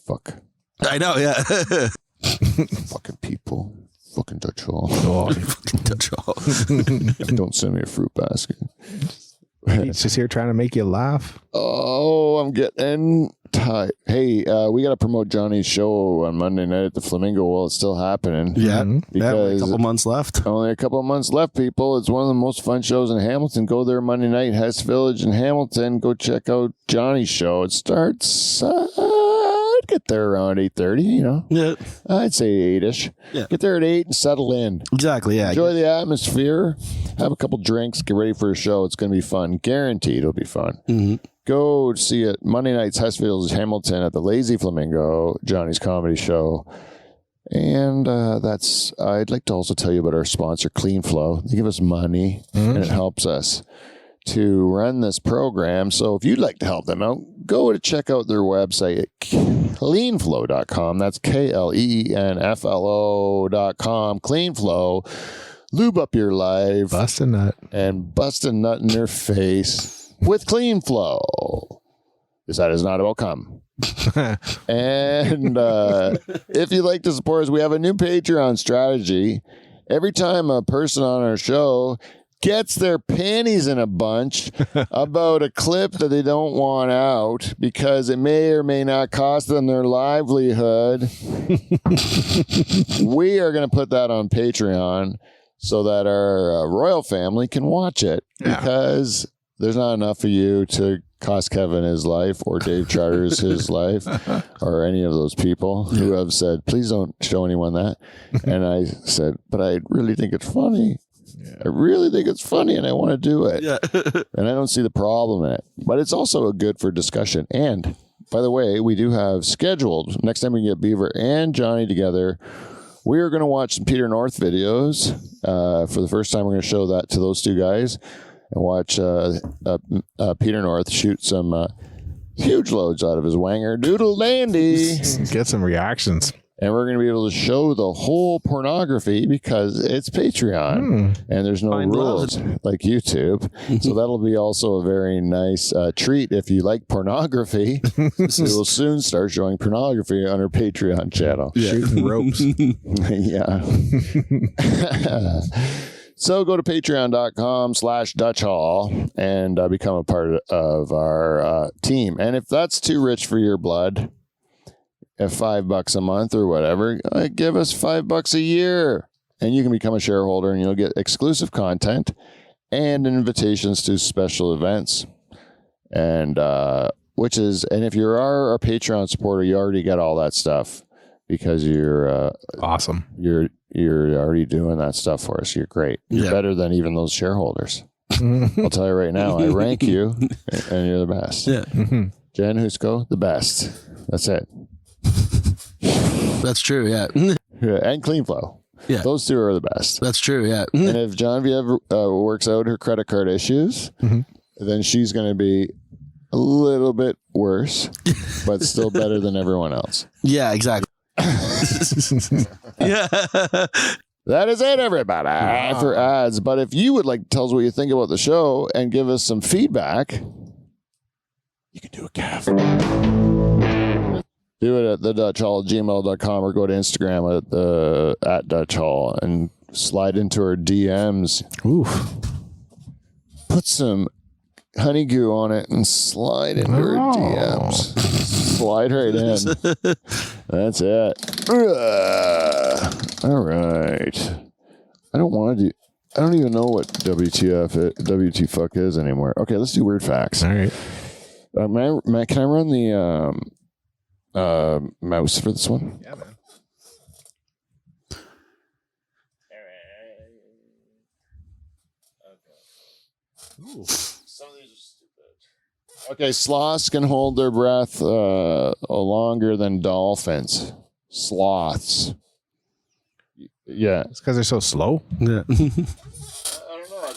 Fuck. I know. Yeah. Fucking people. Fucking Dutch Hall. Oh, Touch all. Don't send me a fruit basket. Pete's just here trying to make you laugh. Oh, I'm getting tired. Hey, we got to promote Johnny's show on Monday night at the Flamingo while it's still happening. Yeah. Mhm. Yeah, a Because couple months left. only a couple of months left, people. It's one of the most fun shows in Hamilton. Go there Monday night, Hess Village in Hamilton. Go check out Johnny's show. It starts, I'd get there around 8:30, you know. Yeah. I'd say 8-ish. Yeah. Get there at 8 and settle in. Exactly. Yeah. Enjoy the atmosphere. Have a couple drinks. Get ready for a show. It's going to be fun. Guaranteed it'll be fun. Mhm. Go see it Monday nights, Hess Village, Hamilton at the Lazy Flamingo, Johnny's Comedy Show. And I'd like to also tell you about our sponsor, Clean Flow. They give us money and it helps us to run this program. So if you'd like to help them out, go to check out their website at cleanflow.com. That's KLENFLO.com. Clean Flow. Lube up your life Bust a nut. and bust a nut in their face with Clean Flow. This ad is not about cum. And if you'd like to support us, we have a new Patreon strategy. Every time a person on our show gets their panties in a bunch about a clip that they don't want out because it may or may not cost them their livelihood, we are going to put that on Patreon so that our royal family can watch it because there's not enough of you to cost Kevin his life or Dave Charters his life or any of those people who have said, please don't show anyone that. And I said, but I really think it's funny. I really think it's funny and I want to do it. Yeah. And I don't see the problem in it. But it's also good for discussion. And by the way, we do have scheduled, next time we can get Beaver and Johnny together, we are going to watch some Peter North videos. For the first time, we're going to show that to those two guys and watch Peter North shoot some huge loads out of his wanger doodle dandy. Get some reactions. And we're going to be able to show the whole pornography because it's Patreon and there's no Find rules like YouTube. So that'll be also a very nice treat if you like pornography. We will soon start showing pornography on our Patreon channel. Shooting ropes. Yeah. So go to patreon.com/Dutch Hall and become a part of our team. And if that's too rich for your blood, at $5 a month or whatever, give us $5 a year and you can become a shareholder and you'll get exclusive content and invitations to special events. And if you are a Patreon supporter, you already get all that stuff because you're Awesome. You're already doing that stuff for us. You're great. You're better than even those shareholders. I'll tell you right now, I rank you and you're the best. Yeah. Jen Husko, the best. That's it. That's true. Yeah. Yeah, and Clean Flow. Yeah. Those two are the best. That's true. Yeah. And if Genevieve works out her credit card issues, then she's going to be a little bit worse, but still better than everyone else. Yeah, exactly. Yeah. That is it, everybody, for ads. But if you would like to tell us what you think about the show and give us some feedback, you can do a calf. Do it at thedutchhall@gmail.com or go to Instagram at Dutch Hall and slide into our DMs. Oof. Put some honey goo on it and slide into our DMs. Slide right in. That's it. All right. I don't even know what WT fuck is anymore. Okay, let's do weird facts. All right. Can I run the mouse for this one? Yeah, man. Some of these are stupid. Okay, sloths can hold their breath longer than dolphins. Sloths. Yeah. It's because they're so slow. Yeah. I don't know.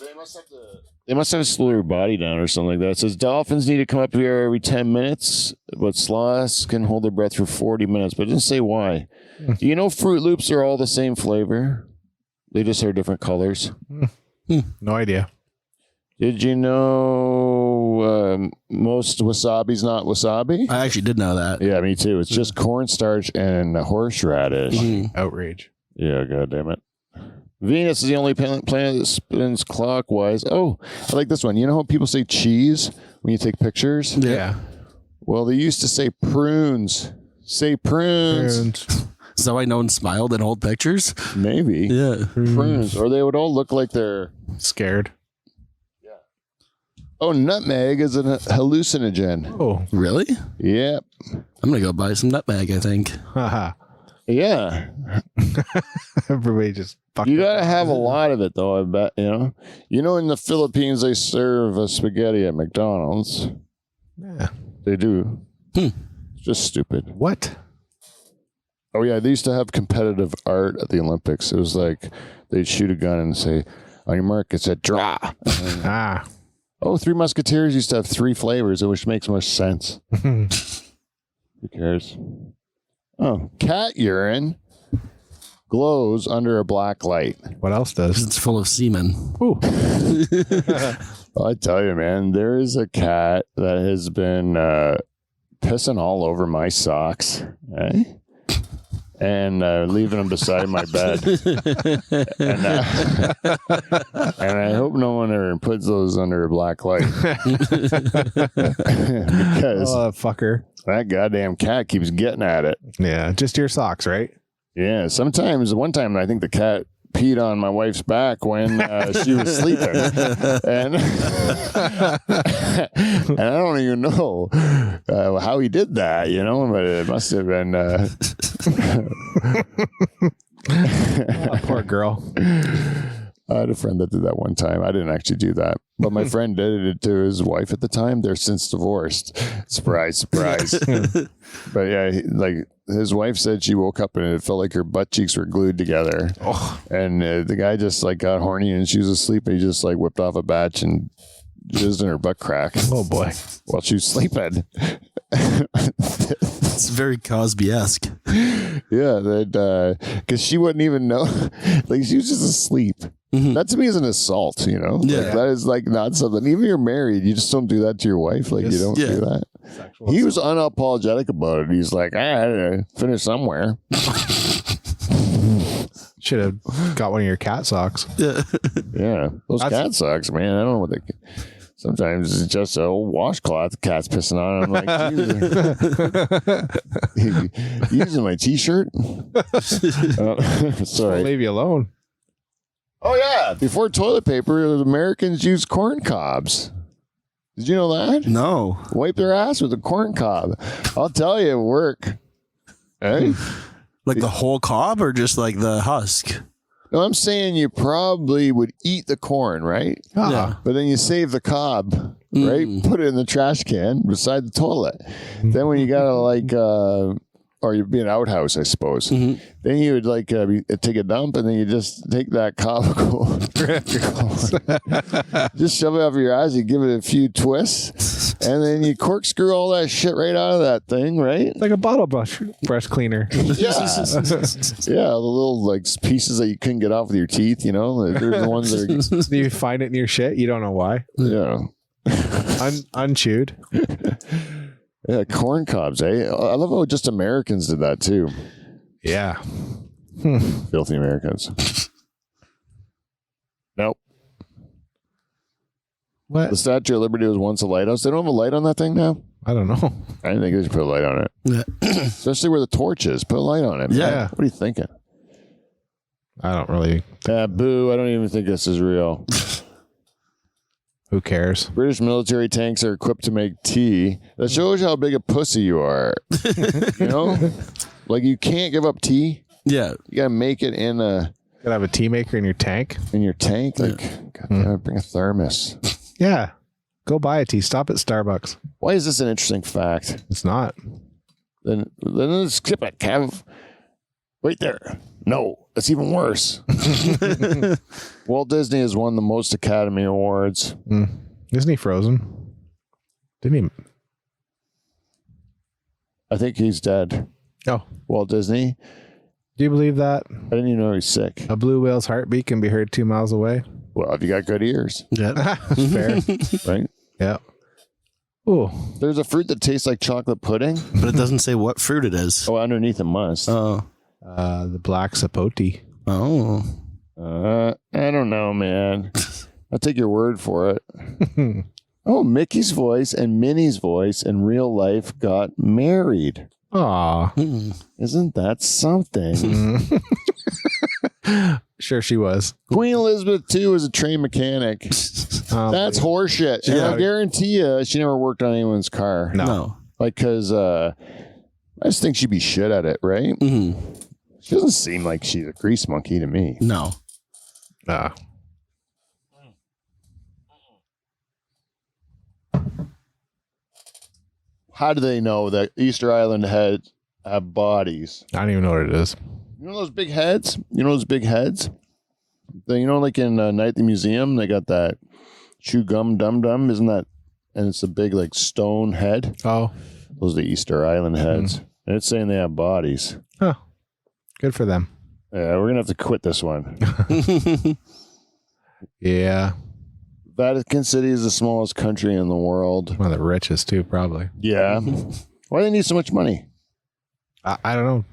They must have to slow their body down or something like that. It says dolphins need to come up here every 10 minutes, but sloths can hold their breath for 40 minutes. But it doesn't say why. Do you know Fruit Loops are all the same flavor? They just are different colors. No idea. Did you know most wasabi's not wasabi? I actually did know that. Yeah, me too. It's just cornstarch and horseradish. Outrage. Yeah, God damn it. Venus is the only planet that spins clockwise. Oh, I like this one. You know how people say cheese when you take prunes? Yeah. Well, they used to say prunes. Say prunes. Is that why no one smiled in old pictures? Maybe. Yeah. Prunes. Or they would all look like they're... Scared. Oh, nutmeg is a hallucinogen. Oh. Really? Yep. I'm going to go buy some nutmeg, I think. Haha. Yeah. Everybody just fucked You up. got to have a lot of it, though, I bet, you know? You know, in the Philippines, they serve spaghetti at McDonald's. Yeah. They do. Hmm. It's just stupid. What? Oh, yeah. They used to have competitive art at the Olympics. It was like they'd shoot a gun and say, on your mark, it's a draw. Ah. Oh, Three Musketeers used to have 3 flavors, which makes more sense. Who cares? Oh, cat urine glows under a black light. What else does? It's full of semen. Ooh. I tell you, man, there is a cat that has been pissing all over my socks, eh? And leaving them beside my bed. and I hope no one ever puts those under a black light. Because Oh, fucker. that goddamn cat keeps getting at it. Yeah. Just your socks, right? Yeah, sometimes, one time I think the cat peed on my wife's back when she was sleeping. And, and I don't even know how he did that, you know, but it must have been... Oh, poor girl. I had a friend that did that one time. I didn't actually do that, but my friend did it to his wife at the time. They're since divorced. Surprise, surprise. But yeah, like his wife said she woke up and it felt like her butt cheeks were glued together. Oh. And the guy just like got horny and she was asleep and he just like whipped off a batch and jizzed in her butt crack Oh, boy. while she was sleeping. It's very Cosby-esque. Yeah, that because she wouldn't even know. Like she was just asleep. Mhm. That to me is an assault, you know? Yeah. Like, that is like not something, even if you're married, you just don't do that to your wife. Like, you Yes. don't Yeah. do that. Sexual He was unapologetic about it. He's like, I had to finish somewhere. Should have got one of your cat socks. Yeah. Yeah. Those That's- cat socks, man. I don't know what they. Sometimes it's just an old washcloth the cat's pissing on. I'm like, using my t-shirt? Sorry. Leave you alone. Oh, yeah. Before toilet paper, Americans used corn cobs. Did you know that? No. Wipe their ass with a corn cob. I'll tell you, it work. Hey? Like the whole cob or just like the husk? No, I'm saying you probably would eat the corn, right? Yeah. But then you save the cob, right? Put it in the trash can beside the toilet. Then when you gotta like, or you'd be an outhouse, I suppose. Mhm. Then you would like take a dump, and then you just take that cob, just shove it up your ass. You give it a few twists, and then you corkscrew all that shit right out of that thing, right? It's like a bottle brush cleaner. Yeah, yeah. The little like pieces that you couldn't get off with your teeth. You know, there's the ones that Do you find it in your shit? You don't know why. are, Unchewed. Yeah, corn cobs, eh? I love how just Americans did that too. Yeah. Filthy Americans. Nope. What? The Statue of Liberty was once a lighthouse. They don't have a light on that thing now? I don't know. I think they should put a light on it. Yeah. Especially where the torch is. Put a light on it. Yeah. What are you thinking? I don't really. Boo. I don't even think this is real. Who cares? British military tanks are equipped to make tea. That shows you how big a pussy you are. You know? Like you can't give up tea. Yeah. You gotta make it in Gotta have a tea maker in your tank. your tank. Like, goddamn, bring a thermos. Yeah. Go buy a tea. Stop at Starbucks. Why is this an interesting fact? It's not. Then let's skip it, Kev. Wait there. No, it's even worse. Walt Disney has won the most Academy Awards. Isn't he frozen? Didn't he? I think he's dead. Oh. Walt Disney. Do you believe that? I didn't even know he's sick. A blue whale's heartbeat can be heard 2 miles away? Well, if you got good ears, Yeah. Fair. right? Yeah. Ooh. There's a fruit that tastes like chocolate pudding. But it doesn't say what fruit it is. Oh, underneath it must. Oh. The black sapote. Oh. I don't know, man. I'll take your word for it. Oh, Mickey's voice and Minnie's voice in real life got married. Aw. Isn't that something? Sure she was. Queen Elizabeth II was a trained mechanic. That's horseshit. And I guarantee you, she never worked on anyone's car. No. Like, because I just think she'd be shit at it, right? Mm-hmm. She doesn't seem like she's a grease monkey to me. No. How do they know that Easter Island heads have bodies? I don't even know what it is. You know those big heads? You know those big heads? You know, like in Night at the Museum, they got that chew gum dum dum, isn't that? And it's a big like stone head. Oh. Those are the Easter Island heads. And it's saying they have bodies. Huh. Good for them. Yeah, we're gonna have to quit this one. Yeah. Vatican City is the smallest country in the world. One of the richest too, probably. Yeah. Why do they need so much money? I don't know.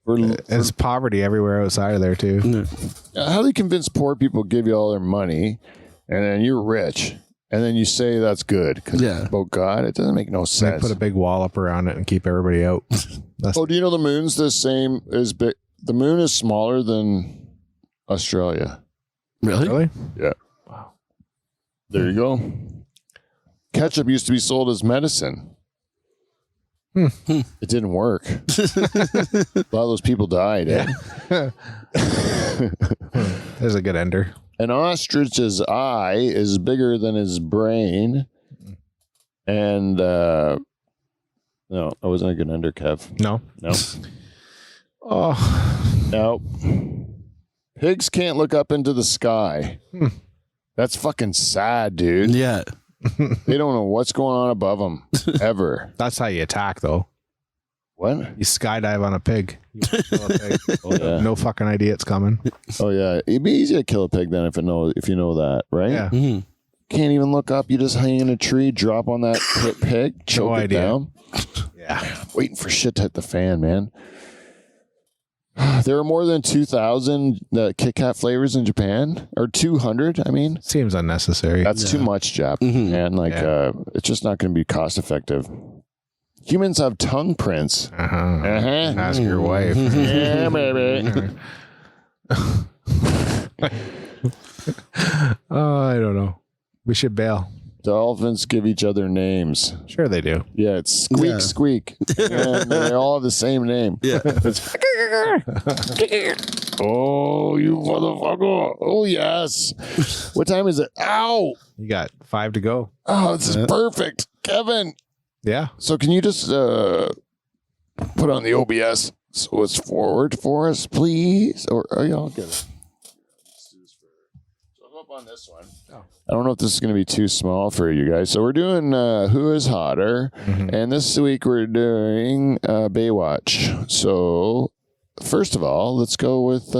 For, There's poverty everywhere outside of there too. how do you convince poor people to give you all their money, and then you're rich, and then you say that's good because Yeah. it's about God? It doesn't make no They sense. put a big wall up around it and keep everybody out. Oh, do you know the moon's the same as big? The moon is smaller than Australia. Really? Really? Yeah. Wow. There you go. Ketchup used to be sold as medicine. It didn't work. A lot of those people died. Eh? There's a good ender. An ostrich's eye is bigger than his brain. And no, I wasn't a good ender, Kev. No. No. Oh. No. Pigs can't look up into the sky. That's fucking sad, dude. Yeah. They don't know what's going on above them ever. That's how you attack though. What? You skydive on a pig. You kill a pig. Oh yeah. No fucking idea it's coming. Oh yeah. It'd be easy to kill a pig then if you know that, right? Yeah. Mm-hmm. Can't even look up. You just hang in a tree, drop on that pig, choke it idea. down. Yeah. Waiting for shit to hit the fan, man. There are more than 2,000 Kit Kat flavors in Japan, or 200. I mean, Seems unnecessary. that's too much, Jap. Mhm. And like, Yeah. it's just not going to be cost effective. Humans have tongue prints. Uh-huh. Uh-huh. Ask your wife. Yeah, baby. Oh, I don't know. We should bail. Dolphins give each other names. Sure they do. Yeah, it's squeak, Yeah. squeak. And they all have the same name. Yeah. It's oh, you motherfucker. Oh, yes. What time is it? Ow. You got 5 to go. Oh, this is perfect. Kevin. Yeah. So can you just put on the OBS so it's forward for us, please? Or I'll get it. Let's do this first. So I'll go up on this one. Oh. I don't know if this is going to be too small for you guys. So we're doing Who is Hotter? Mhm. And this week we're doing Baywatch. So first of all, let's go with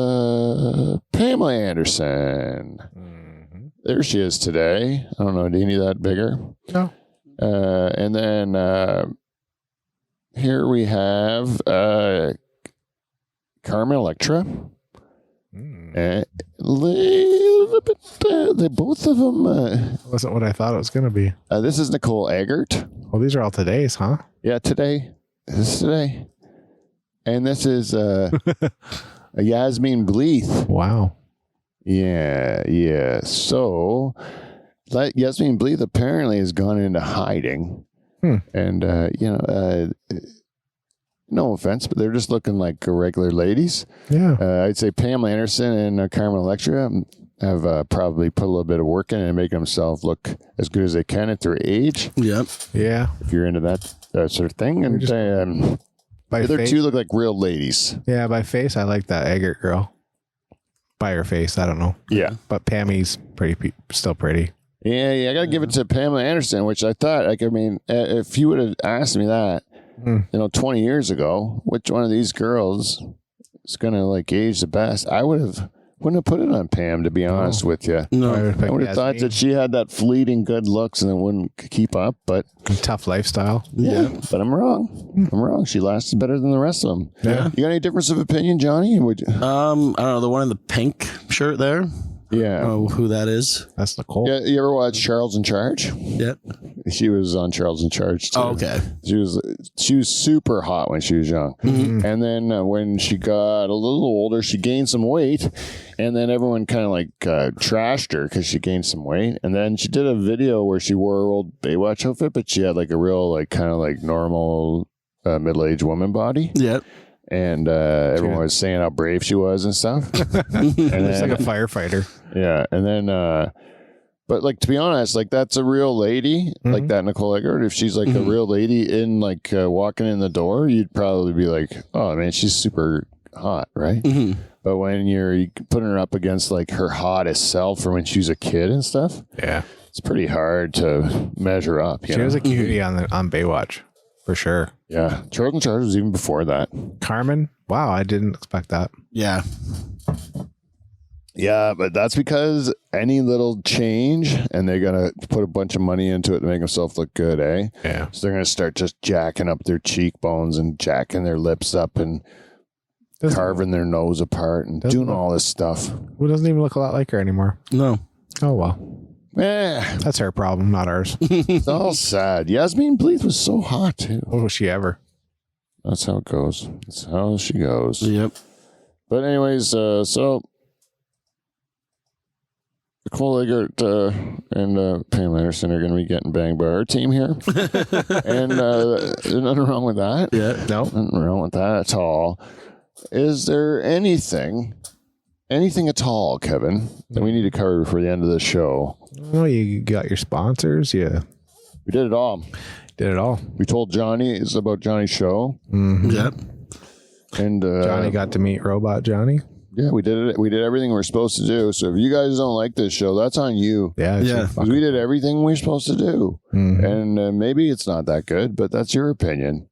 Pamela Anderson. Mhm. There she is today. I don't know. Do you need that bigger? No. And then here we have Carmen Electra. Mm. They both of them. Wasn't what I thought it was going to be. This is Nicole Eggert. Well, these are all today's, huh? Yeah, today. This is today. And this is Yasmin Bleeth. Wow. Yeah. So Yasmin Bleeth apparently has gone into hiding. And, no offense, but they're just looking like regular ladies. Yeah. I'd say Pamela Anderson and Carmen Electra have probably put a little bit of work in and make themselves look as good as they can at their age, Yep. Yeah. if you're into that sort of thing. And the By other face, two look like real ladies. yeah, by face, I like that Eggert girl. By her face, I don't know. Yeah. But Pammy's still pretty. Yeah, I got to give it to Pamela Anderson, which I thought, if you would have asked me that, 20 years ago, which one of these girls is going to age the best, I would have Wouldn't have put it on Pam, to be honest with you. No. I would have thought that she had that fleeting good looks and it wouldn't keep up, but Tough lifestyle. yeah, but I'm wrong. I'm wrong. She lasted better than the rest of them. Yeah. You got any difference of opinion, Johnny? Would you? I don't know, the one in the pink shirt there. Yeah. Oh, who that is? That's Nicole. Yeah, you ever watch Charles in Charge? Yeah. She was on Charles in Charge too. Oh, okay. She was super hot when she was young, and then when she got a little older, she gained some weight, and then everyone kind of like trashed her because she gained some weight. And then she did a video where she wore her old Baywatch outfit, but she had like a real like kind of like normal middle-aged woman body. Yeah. And everyone was saying how brave she was and stuff. And It's then, like a firefighter. yeah, and then but like to be honest, like that's a real lady, like that Nicole Eggert. If she's like a real lady in like walking in the door, you'd probably be like, oh man, she's super hot, right? But when you're putting her up against like her hottest self from when she was a kid and stuff, Yeah. it's pretty hard to measure up. You She know? was a cutie on Baywatch. For sure. Yeah, Charles in Charge was even before that. Carmen? Wow, I didn't expect that. Yeah. Yeah, but that's because any little change, and they're gonna put a bunch of money into it to make themselves look good, eh? Yeah. So they're gonna start just jacking up their cheekbones and jacking their lips up and carving their nose apart and doing all this stuff. Who doesn't even look a lot like her anymore? No. Oh, well. Eh, That's her problem, not ours. it's all sad. Yasmin Bleeth was so hot too. What was she ever? That's how it goes. That's how she goes. Yep. But anyways, so Nicole Eggert and Pam Anderson are going to be getting banged by our team here. And there's nothing wrong with that. Yeah. No. Nothing wrong with that at all. Is there anything at all, Kevin, that we need to cover before the end of the show? Oh, you got your sponsors. Yeah. We did it all. Did it all. We told Johnny it's about Johnny's show. Yep. And Johnny got to meet Robot Johnny. yeah, we did it. We did everything we were supposed to do. So if you guys don't like this show, that's on you. Yeah. it's Yeah. your 'Cause fucking- we did everything we were supposed to do. Mhm. And maybe it's not that good, but that's your opinion.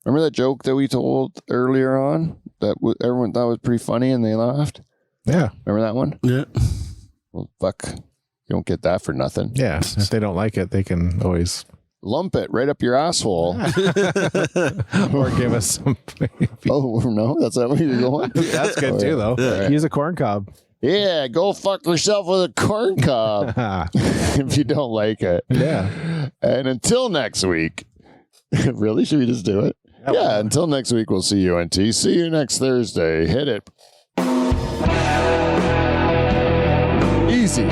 Remember that joke that we told earlier on that everyone thought was pretty funny and they laughed? Yeah. Remember that one? Yeah. Well, fuck. You don't get that for nothing. Yeah. If they don't like it, they can always Lump it right up your asshole. or give us some. Oh, no, that's not where you're going? That's good too, though. Yeah. Use a corn cob. Yeah, go fuck yourself with a corn cob if you don't like it. Yeah. And until next week, really? Should we just do it? Yeah, until next week, we'll see you, NT. See you next Thursday. Hit it. Easy.